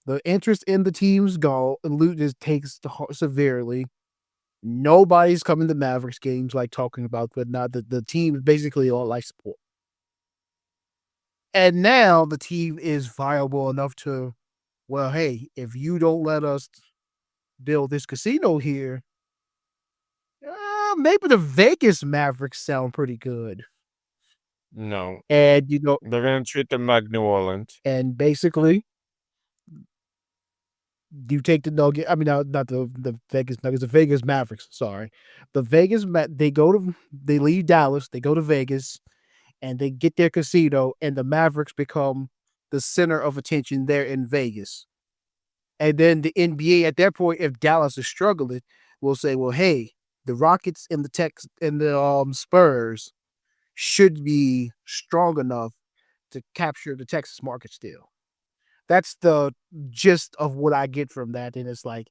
The interest in the team's goal and loot just takes severely. Nobody's coming to Mavericks games like talking about, but not the team is basically on life support. And now the team is viable enough to, well, hey, if you don't let us build this casino here, maybe the Vegas Mavericks sound pretty good. No. And, They're going to treat them like New Orleans. and basically, you take the Nugget. I mean, not the Vegas Nuggets, the Vegas Mavericks. Sorry, the Vegas. They leave Dallas. They go to Vegas, and they get their casino. And the Mavericks become the center of attention there in Vegas. And then the NBA at that point, if Dallas is struggling, will say, "Well, hey, the Rockets and the Spurs should be strong enough to capture the Texas market still." That's the gist of what I get from that. And it's like,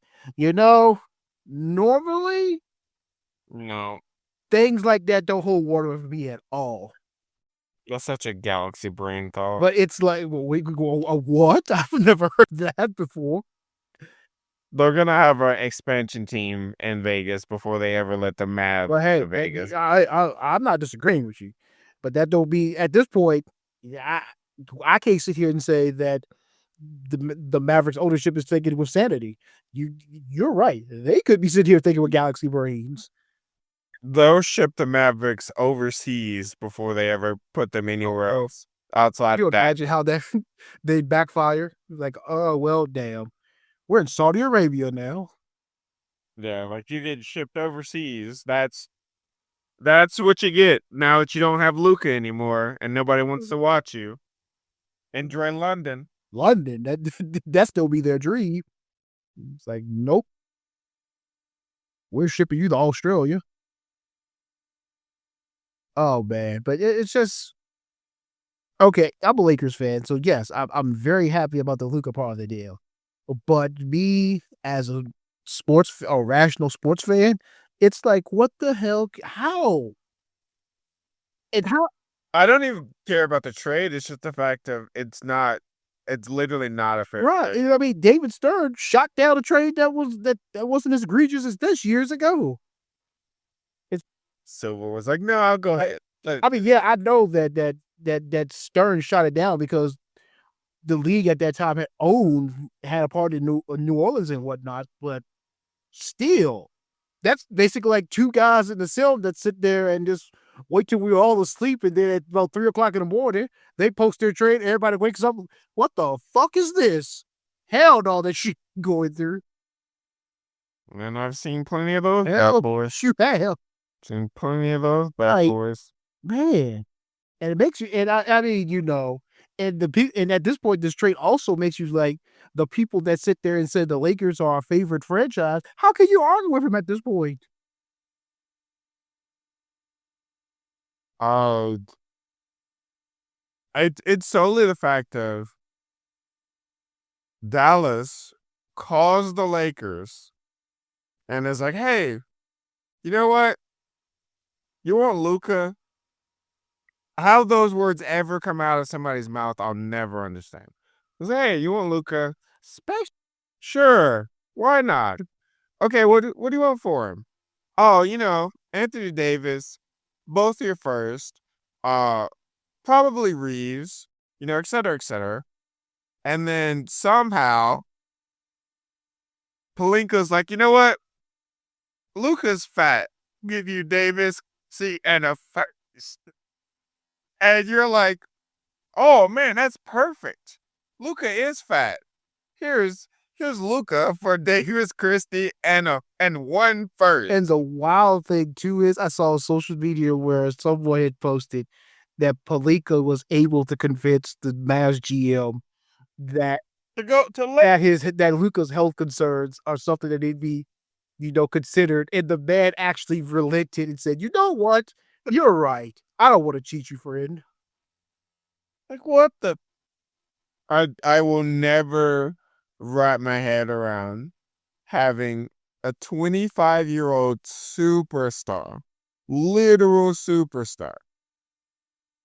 normally No. things like that don't hold water with me at all. That's such a galaxy brain thought. But it's like, well, we could go, what? I've never heard that before. They're going to have an expansion team in Vegas before they ever let the Mavs But hey, to Vegas. I'm not disagreeing with you. But that don't be, at this point, I can't sit here and say that the Mavericks ownership is thinking with sanity. You're right. They could be sitting here thinking with galaxy brains. They'll ship the Mavericks overseas before they ever put them anywhere else outside Can you of that. imagine how that they backfire? Like, oh well, damn, we're in Saudi Arabia now. Yeah, like you get shipped overseas. That's what you get now that you don't have Luka anymore and nobody wants to watch you. Enjoy London. London, that still be their dream. It's like, nope, we're shipping you to Australia. Oh man, but it's just okay. I'm a Lakers fan, so yes, I'm very happy about the Luka part of the deal. But me as a rational sports fan, it's like, what the hell? How? And how? I don't even care about the trade. It's just the fact of it's not It's literally not a fair Right. trade. I mean, David Stern shot down a trade that wasn't as egregious as this years ago. Silver was like, no, I'll go ahead. I mean, yeah, I know that Stern shot it down because the league at that time had a part in New Orleans and whatnot, but still, that's basically like two guys in the cell that sit there and just wait till we're all asleep, and then at about 3 o'clock in the morning, they post their trade. Everybody wakes up. What the fuck is this? Hell no, that shit going through. And I've seen plenty of those Hell, bad boys. shoot, hell, Seen plenty of those bad Like- boys. man. And it makes you, and I mean, and at this point, this trade also makes you like the people that sit there and say the Lakers are our favorite franchise. How can you argue with him at this point? It's solely the fact of Dallas calls the Lakers and is like, hey, you know what? You want Luka? How those words ever come out of somebody's mouth, I'll never understand. It's like, hey, you want Luka? Sure. Why not? Okay, what do you want for him? Oh, Anthony Davis, both your first, probably Reeves, et cetera, et cetera. And then somehow Pelinka's like, you know what? Luka's fat. Give you Davis, and a first. And you're like, oh man, that's perfect. Luka is fat. Here's Luka for Davis Christie and one first. And the wild thing too is I saw on social media where someone had posted that Pelinka was able to convince the Mavs GM that to go to let that Luka's health concerns are something that they'd be, considered. And the man actually relented and said, "You know what? You're right. I don't want to cheat you, friend." like what the I will never wrap my head around having a 25-year-old superstar, literal superstar,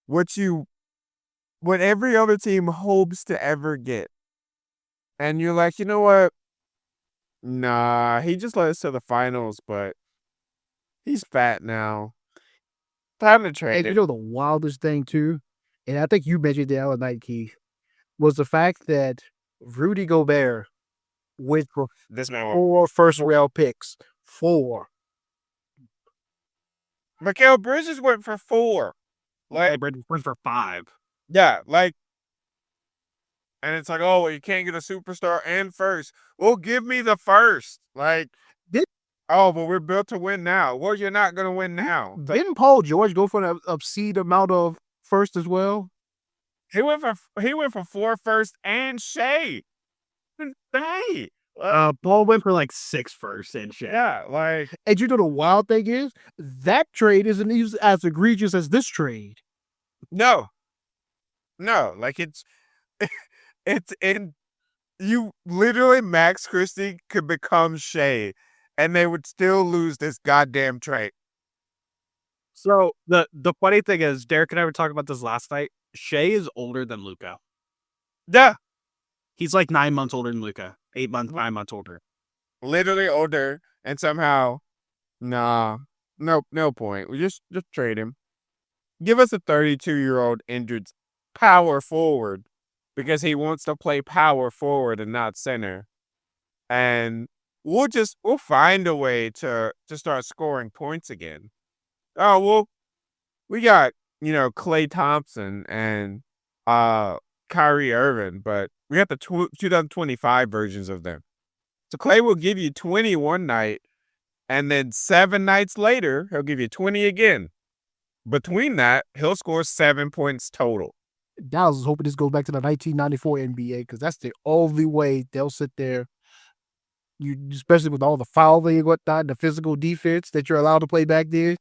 what every other team hopes to ever get. And you're like, you know what? Nah, he just led us to the finals, but he's fat now. Time to trade And him. the wildest thing too, and I think you mentioned the other night, Keith, was the fact that Rudy Gobert went for This man 4 first-round picks. 4. Mikal Bridges went for 4. Like, went for 5. Yeah, and it's like, oh, well, you can't get a superstar and first. Well, give me the first. Oh, but we're built to win now. Well, you're not going to win now. Didn't Paul George go for an obscene amount of first as well? He went for 4 first and Shea. Hey. Paul went for like 6 first and shit. Yeah, And the wild thing is, that trade isn't as egregious as this trade. no, it's in. You literally, Max Christie could become Shea, and they would still lose this goddamn trade. So the funny thing is, Derek and I were talking about this last night. Shea is older than Luka. Yeah, He's like 9 months older than Luka. 8 months, 9 months older. literally older, and somehow, nah, no point. We just trade him. Give us a 32-year-old injured power forward because he wants to play power forward and not center, and we'll find a way to start scoring points again. Oh well, we got Klay Thompson and Kyrie Irving, but we got the 2025 versions of them. So Klay will give you 20 one night, and then 7 nights later, he'll give you 20 again. Between that, he'll score 7 points total. Dallas is hoping this goes back to the 1994 NBA because that's the only way they'll sit there. Especially with all the fouling and whatnot, the physical defense that you're allowed to play back there.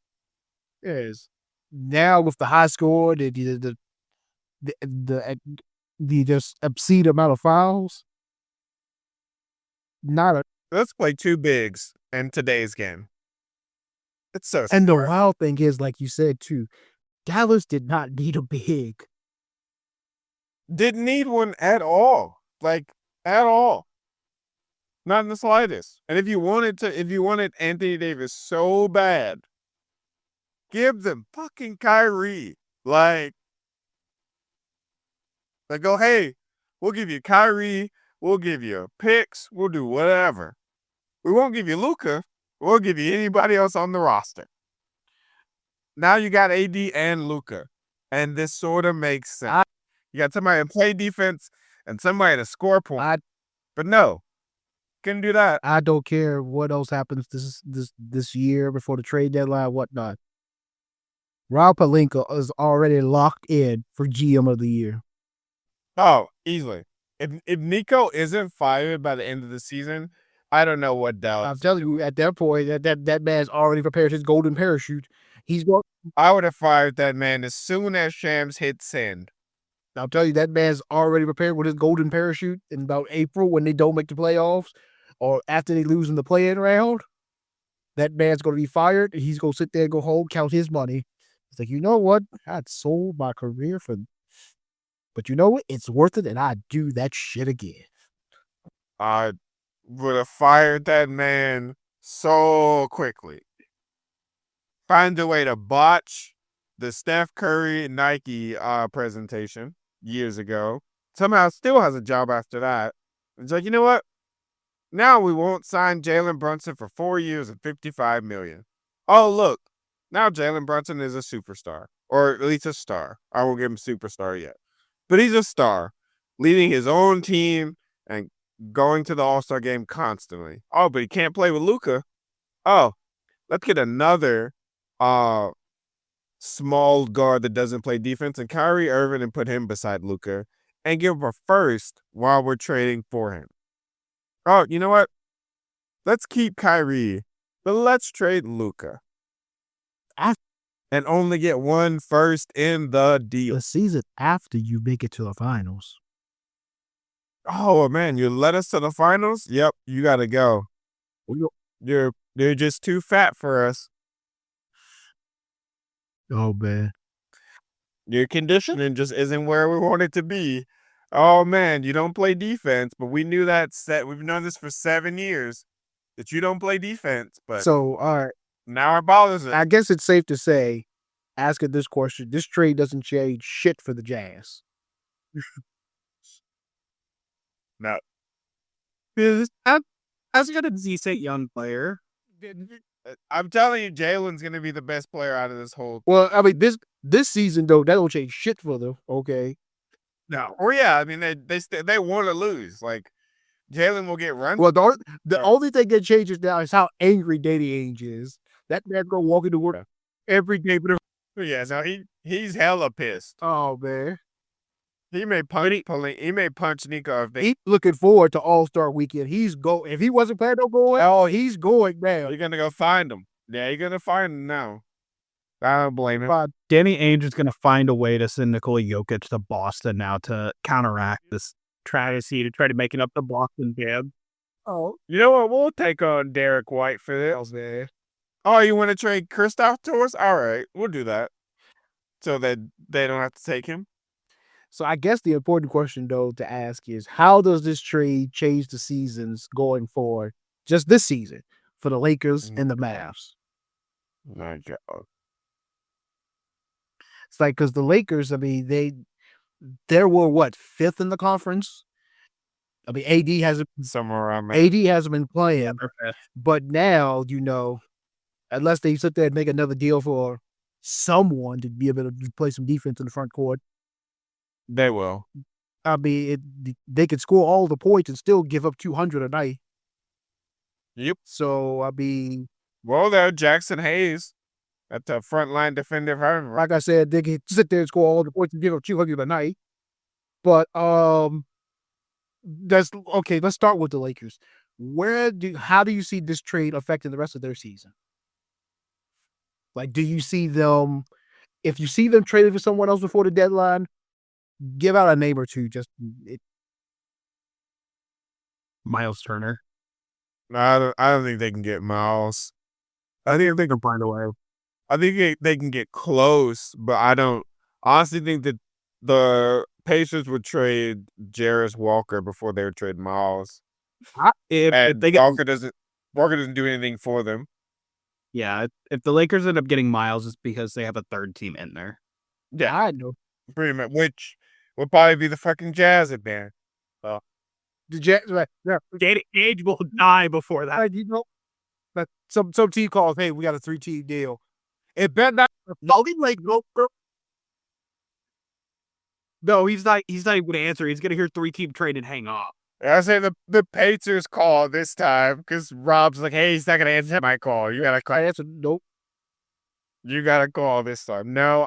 Yes. Now with the high score, the just obscene amount of fouls. Let's play 2 bigs in today's game. It's so And the smart. wild thing is, like you said too, Dallas did not need a big. Didn't need one at all. Like, at all. Not in the slightest. And if you wanted Anthony Davis so bad, give them fucking Kyrie. Like go, hey, we'll give you Kyrie, we'll give you picks, we'll do whatever. We won't give you Luka. We'll give you anybody else on the roster. Now you got AD and Luka, and this sort of makes sense. You got somebody to play defense and somebody to score points. But no, couldn't do that. I don't care what else happens this year before the trade deadline, whatnot. Rob Pelinka is already locked in for GM of the year. Oh, easily. If Nico isn't fired by the end of the season, I don't know what Dallas. I'm telling you, at that point, that man's already prepared his golden parachute. I would have fired that man as soon as Shams hit send. I'll tell you, that man's already prepared with his golden parachute in about April when they don't make the playoffs or after they lose in the play-in round. That man's going to be fired, and he's going to sit there and go home, count his money. It's like, you know what? I'd sold my career for... But you know what? It's worth it, and I'd do that shit again. I would have fired that man so quickly. Find a way to botch the Steph Curry Nike presentation years ago. Somehow still has a job after that. It's like, you know what? Now we won't sign Jalen Brunson for 4 years and $55 million. Oh, look. Now Jalen Brunson is a superstar. Or at least a star. I won't give him superstar yet. But he's a star. Leading his own team and going to the All-Star game constantly. Oh, but he can't play with Luka. Oh, let's get another small guard that doesn't play defense and Kyrie Irving and put him beside Luka and give him a first while we're trading for him. Oh, you know what? Let's keep Kyrie, but let's trade Luka. And only get one first in the deal. The season after you make it to the finals. Oh, man, you led us to the finals? Yep, you got to go. You're just too fat for us. Oh, man. Your conditioning just isn't where we want it to be. Oh, man, you don't play defense, but we knew that we've known this for 7 years, that you don't play defense. But so, all right. Now it bothers us. I guess it's safe to say, asking this question, this trade doesn't change shit for the Jazz. No. As got a decent young player. I'm telling you, Jalen's going to be the best player out of this whole. Well, I mean, this season, though, that don't change shit for them, okay? No. Or yeah, I mean, they want to lose. Like, Jalen will get run. Well, the only thing that changes now is how angry Danny Ainge is. That man go walk into work every day. Yeah, so he's hella pissed. Oh, man. He may punch Nico. He's looking forward to All-Star Weekend. If he wasn't planning on going, he's going now. You're going to go find him. Yeah, you're going to find him now. I don't blame him. Danny Ainge is going to find a way to send Nikola Jokic to Boston now to counteract this tragedy, to try to make it up the Boston bid. Oh, you know what? We'll take on Derek White for this, man. Oh, you want to trade Kristaps to us? All right, we'll do that. So that they don't have to take him. So I guess the important question, though, to ask is, how does this trade change the seasons going forward, just this season, for the Lakers and the Mavs? My God. It's like, because the Lakers, I mean, they were, what, 5th in the conference? I mean, AD hasn't been playing. But now, unless they sit there and make another deal for someone to be able to play some defense in the front court, they will. I mean, they could score all the points and still give up 200 a night. Yep. So, I mean... Well, there, Jackson Hayes. That's a frontline defender. Like I said, they could sit there and score all the points and give up 200 a night. But, let's start with the Lakers. How do you see this trade affecting the rest of their season? Like, do you see them... If you see them traded for someone else before the deadline, give out a name or two. Miles Turner. No, I don't think they can get Miles. I think they can find a way. I think they can get close, but I don't honestly think that the Pacers would trade Jarris Walker before they would trade Miles. If And they get Walker doesn't do anything for them. yeah, if the Lakers end up getting Miles, it's because they have a third team in there. Yeah, I know. Pretty much, which would probably be the fucking Jazz at band. The Jazz, right? Yeah, Age will die before that. you know, but some team calls, hey, we got a 3-team deal. It better not. No, No, he's not even gonna answer. He's gonna hear 3-team trade and hang up. I say the Pacers call this time because Rob's like, hey, he's not gonna answer my call. You gotta call. I answered nope. You gotta call this time. No,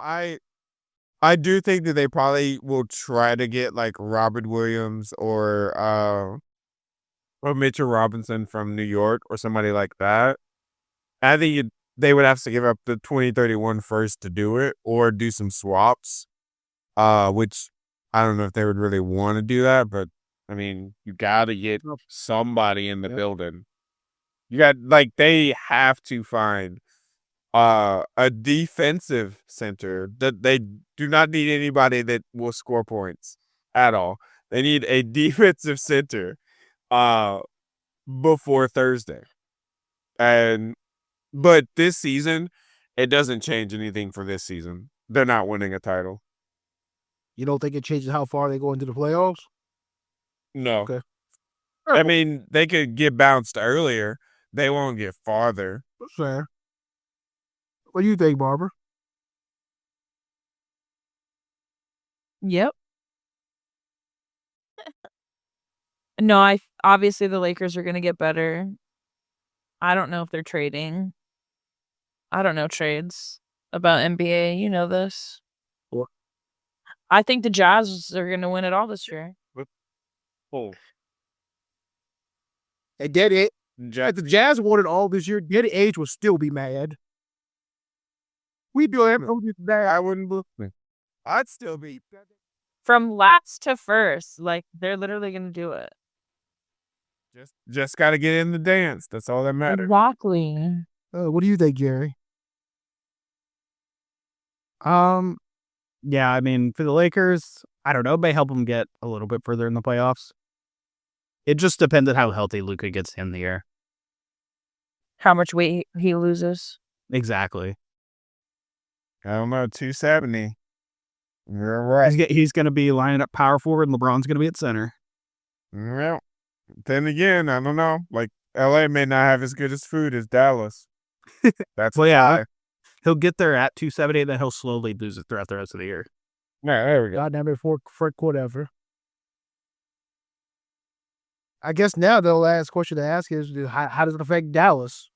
I do think that they probably will try to get like Robert Williams or Mitchell Robinson from New York or somebody like that. I think they would have to give up the 2031 first to do it or do some swaps, which I don't know if they would really want to do that, but I mean, you got to get somebody in the building. They have to find a defensive center that they do not need anybody that will score points at all. They need a defensive center before Thursday. But this season, it doesn't change anything for this season. They're not winning a title. You don't think it changes how far they go into the playoffs? No. Okay. I mean, they could get bounced earlier. They won't get farther. Fair. What do you think, Barbara? Yep. No, obviously the Lakers are going to get better. I don't know if they're trading. I don't know trades about NBA. You know this. What? I think the Jazz are going to win it all this year. Oh. And if the Jazz won it all this year, Daddy Age would still be mad. We do everything that. I wouldn't believe me. I'd still be. From last to first, like they're literally going to do it. Just got to get in the dance. That's all that matters. Exactly. What do you think, Jerry? Yeah, I mean, for the Lakers, I don't know, it may help them get a little bit further in the playoffs. It just depends on how healthy Luka gets in the year. How much weight he loses. Exactly. I don't know, 270. You're right. He's going to be lining up power forward, and LeBron's going to be at center. Well, then again, I don't know. Like, LA may not have as good as food as Dallas. That's well, yeah. He'll get there at 270, and then he'll slowly lose it throughout the rest of the year. Yeah, there we go. Goddamn it, for whatever. I guess now the last question to ask is, how does it affect Dallas?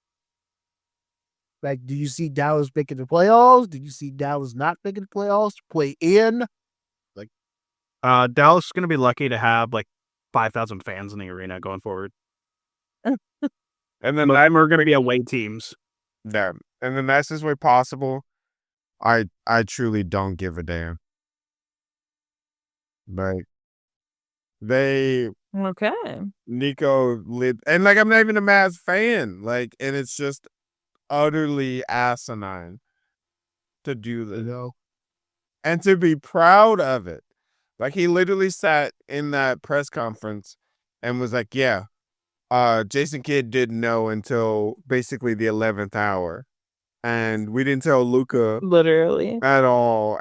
Like, do you see Dallas making the playoffs? Do you see Dallas not making the playoffs? Play in? Like, Dallas is going to be lucky to have like 5,000 fans in the arena going forward. And then we're going to be away teams. Yeah, in the nicest way possible. I truly don't give a damn. Like, Okay. Nico lit, and like I'm not even a Mavs fan. Like, and it's just utterly asinine to do this, and to be proud of it. Like, he literally sat in that press conference and was like, "Yeah, Jason Kidd didn't know until basically the 11th hour, and we didn't tell Luka literally at all."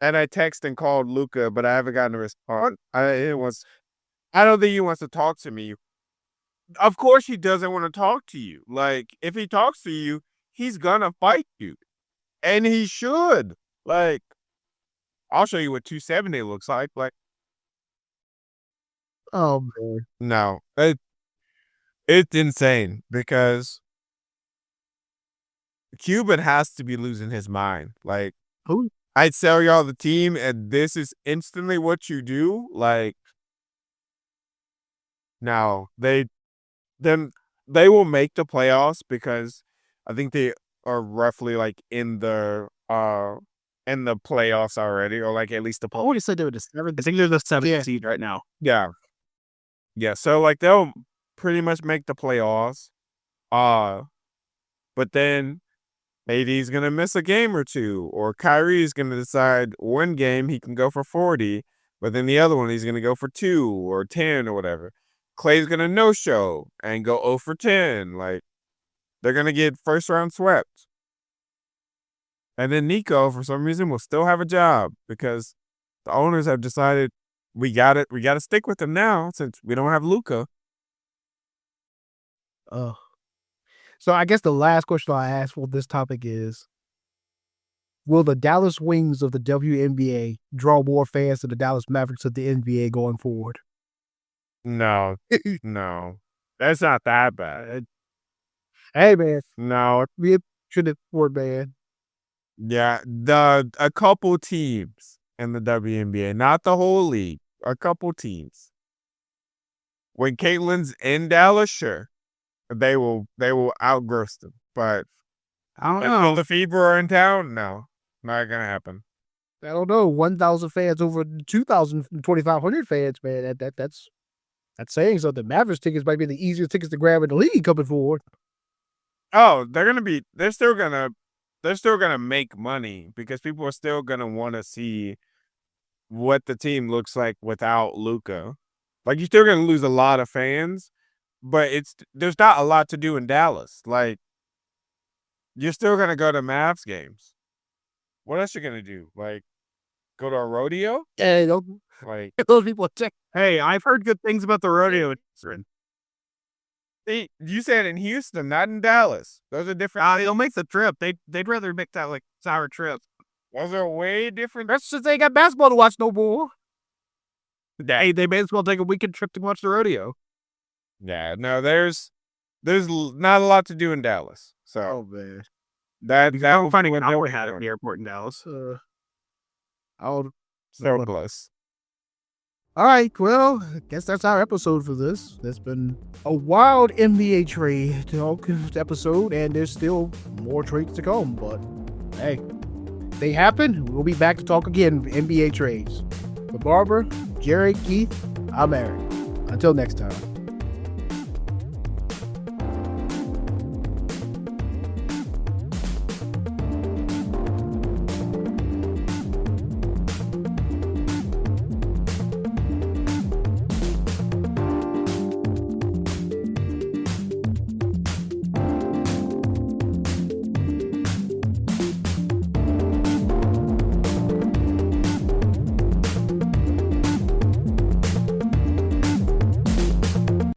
And I texted and called Luka, but I haven't gotten a response. I don't think he wants to talk to me. Of course he doesn't want to talk to you. Like, if he talks to you, he's gonna fight you. And he should. Like, I'll show you what 270 looks like. Like, oh man. No. It's insane because Cuban has to be losing his mind. Like, Who? I'd sell y'all the team, and this is instantly what you do. Like, now they will make the playoffs because I think they are roughly like in the playoffs already, or like at least the. I would say they were the 7th. I think they're the 7th seed right now. Yeah. So like they'll pretty much make the playoffs, but then AD's going to miss a game or two, or Kyrie's going to decide one game he can go for 40, but then the other one he's going to go for 2 or 10 or whatever. Clay's going to no-show and go 0 for 10. Like, they're going to get first round swept. And then Nico, for some reason, will still have a job because the owners have decided we got to stick with him now since we don't have Luka. So I guess the last question I ask for this topic is, will the Dallas Wings of the WNBA draw more fans to the Dallas Mavericks of the NBA going forward? No. No. That's not that bad. Hey, man. No. We should have forward, man. Yeah, a couple teams in the WNBA, not the whole league. A couple teams. When Caitlin's in Dallas, sure, they will outgross them. But I don't until know. the Fever are in town, no, not gonna happen. I don't know. 1,000 fans over 2,000, 2,500 fans, man. That's saying something. Mavericks tickets might be the easiest tickets to grab in the league coming forward. Oh, they're still gonna make money because people are still gonna want to see what the team looks like without Luka. Like, you're still gonna lose a lot of fans, but there's not a lot to do in Dallas. Like, you're still gonna go to Mavs games. What else you gonna do? Like, go to a rodeo? Hey, Like, those people check. Hey, I've heard good things about the rodeo. you said in Houston, not in Dallas. Those are different. They'll make the trip. They'd rather make that like sour trip. Those are way different. That's just they ain't got basketball to watch no more. Hey, they may as well take a weekend trip to watch the rodeo. Yeah, no, there's not a lot to do in Dallas. So Oh, man. that I'm finding what an they'll hour be hat at doing. the airport in Dallas. All So close. right, well, I guess that's our episode for this. That's been a wild NBA trade talk episode, and there's still more trades to come. But hey, they happen. We'll be back to talk again NBA trades. For Barbara, Jerry, Keith, I'm Aaron. Until next time.